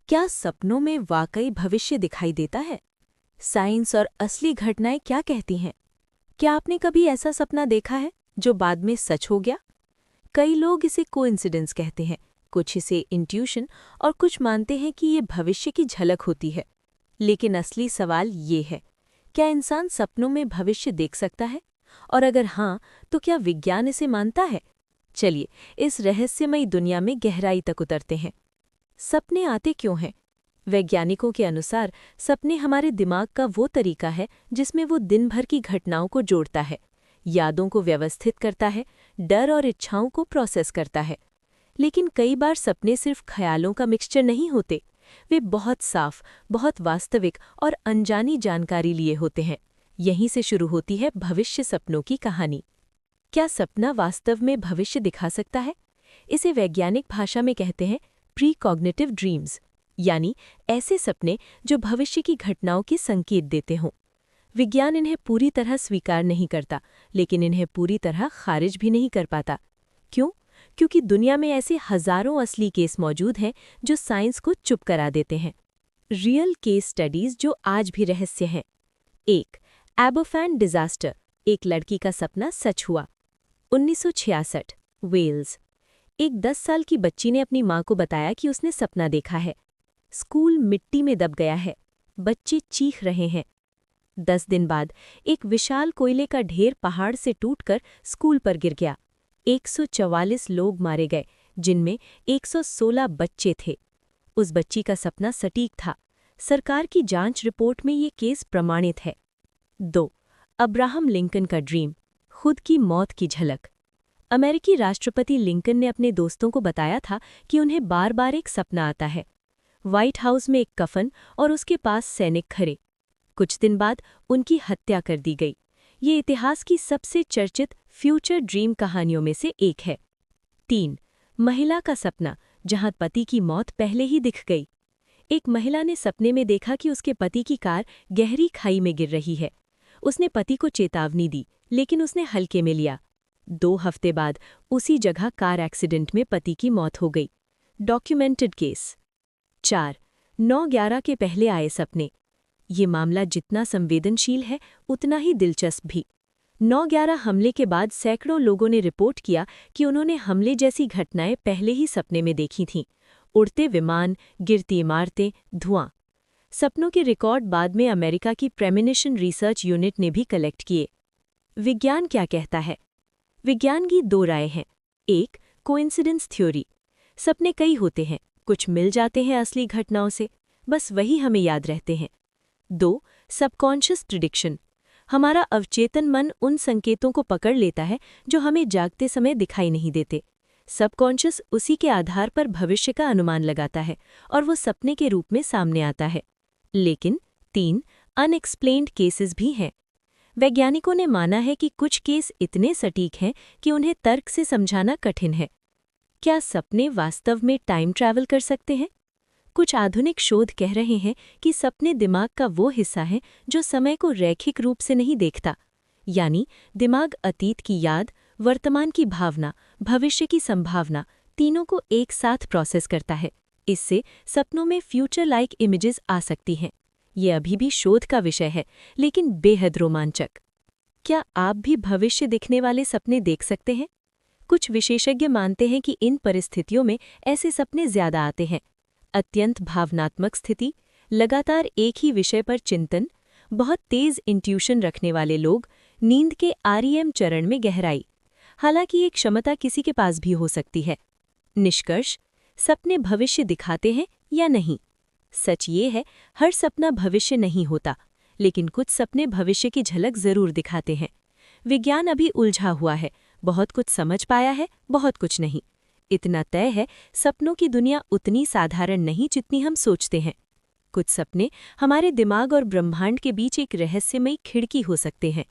क्या सपनों में वाकई भविष्य दिखाई देता है? साइंस और असली घटनाएं क्या कहती हैं? क्या आपने कभी ऐसा सपना देखा है जो बाद में सच हो गया? कई लोग इसे कोइंसिडेंस कहते हैं, कुछ इसे इंट्यूशन और कुछ मानते हैं कि ये भविष्य की झलक होती है। लेकिन असली सवाल ये है, क्या इंसान सपनों में भविष्य देख सकता है? और अगर हाँ, तो क्या विज्ञान इसे मानता है? चलिए, इस रहस्यमयी दुनिया में गहराई तक उतरते हैं। सपने आते क्यों हैं? वैज्ञानिकों के अनुसार सपने हमारे दिमाग का वो तरीका है जिसमें वो दिन भर की घटनाओं को जोड़ता है, यादों को व्यवस्थित करता है, डर और इच्छाओं को प्रोसेस करता है। लेकिन कई बार सपने सिर्फ ख्यालों का मिक्सचर नहीं होते, वे बहुत साफ, बहुत वास्तविक और अनजानी जानकारी लिए होते हैं। यहीं से शुरू होती है भविष्य सपनों की कहानी। क्या सपना वास्तव में भविष्य दिखा सकता है? इसे वैज्ञानिक भाषा में कहते हैं प्री-कॉग्निटिव ड्रीम्स, यानी ऐसे सपने जो भविष्य की घटनाओं के संकेत देते हों। विज्ञान इन्हें पूरी तरह स्वीकार नहीं करता, लेकिन इन्हें पूरी तरह खारिज भी नहीं कर पाता। क्यों? क्योंकि दुनिया में ऐसे हजारों असली केस मौजूद हैं जो साइंस को चुप करा देते हैं। रियल केस स्टडीज जो आज भी रहस्य हैं। 1. एबोफैन डिजास्टर, एक लड़की का सपना सच हुआ। 1966, वेल्स। एक 10 साल की बच्ची ने अपनी मां को बताया कि उसने सपना देखा है। स्कूल मिट्टी में दब गया है, बच्चे चीख रहे हैं। 10 दिन बाद एक विशाल कोयले का ढेर पहाड़ से टूटकर स्कूल पर गिर गया। 144 लोग मारे गए, जिनमें 116 बच्चे थे। उस बच्ची का सपना सटीक था। सरकार की जांच रिपोर्ट में ये केस प्रमाणित है। 2. अब्राहम लिंकन का ड्रीम, खुद की मौत की झलक। अमेरिकी राष्ट्रपति लिंकन ने अपने दोस्तों को बताया था कि उन्हें बार बार एक सपना आता है। व्हाइट हाउस में एक कफन और उसके पास सैनिक खड़े। कुछ दिन बाद उनकी हत्या कर दी गई। ये इतिहास की सबसे चर्चित फ्यूचर ड्रीम कहानियों में से एक है। 3. महिला का सपना, जहां पति की मौत पहले ही दिख गई। एक महिला ने सपने में देखा कि उसके पति की कार गहरी खाई में गिर रही है। उसने पति को चेतावनी दी, लेकिन उसने हल्के में लिया। 2 हफ्ते बाद उसी जगह कार एक्सीडेंट में पति की मौत हो गई। Documented case. 4. 9/11 के पहले आए सपने। ये मामला जितना संवेदनशील है, उतना ही दिलचस्प भी। 9/11 हमले के बाद सैकड़ों लोगों ने रिपोर्ट किया कि उन्होंने हमले जैसी घटनाएं पहले ही सपने में देखी थीं। उड़ते विमान, गिरती इमारतें, धुआं। सपनों के रिकॉर्ड बाद में अमेरिका की प्रेमोनिशन रिसर्च यूनिट ने भी कलेक्ट किए। विज्ञान क्या कहता है? विज्ञान की 2 राय हैं। 1. कोइंसिडेंस थ्योरी, सपने कई होते हैं, कुछ मिल जाते हैं असली घटनाओं से, बस वही हमें याद रहते हैं। 2. सबकॉन्शियस प्रिडिक्शन, हमारा अवचेतन मन उन संकेतों को पकड़ लेता है जो हमें जागते समय दिखाई नहीं देते। सबकॉन्शियस उसी के आधार पर भविष्य का अनुमान लगाता है और वो सपने के रूप में सामने आता है। लेकिन 3. अनएक्सप्लेन्ड केसेस भी हैं। वैज्ञानिकों ने माना है कि कुछ केस इतने सटीक हैं कि उन्हें तर्क से समझाना कठिन है। क्या सपने वास्तव में टाइम ट्रैवल कर सकते हैं? कुछ आधुनिक शोध कह रहे हैं कि सपने दिमाग का वो हिस्सा है जो समय को रैखिक रूप से नहीं देखता, यानी दिमाग अतीत की याद, वर्तमान की भावना, भविष्य की संभावना, तीनों को एक साथ प्रोसेस करता है। इससे सपनों में फ्यूचर लाइक इमेजेस आ सकती हैं। ये अभी भी शोध का विषय है, लेकिन बेहद रोमांचक। क्या आप भी भविष्य दिखने वाले सपने देख सकते हैं? कुछ विशेषज्ञ मानते हैं कि इन परिस्थितियों में ऐसे सपने ज्यादा आते हैं। अत्यंत भावनात्मक स्थिति, लगातार एक ही विषय पर चिंतन, बहुत तेज इंट्यूशन रखने वाले लोग, नींद के REM चरण में गहराई। हालांकि ये क्षमता किसी के पास भी हो सकती है। निष्कर्ष, सपने भविष्य दिखाते हैं या नहीं? सच ये है, हर सपना भविष्य नहीं होता, लेकिन कुछ सपने भविष्य की झलक जरूर दिखाते हैं। विज्ञान अभी उलझा हुआ है, बहुत कुछ समझ पाया है, बहुत कुछ नहीं। इतना तय है, सपनों की दुनिया उतनी साधारण नहीं जितनी हम सोचते हैं। कुछ सपने हमारे दिमाग और ब्रह्मांड के बीच एक रहस्यमयी खिड़की हो सकते हैं।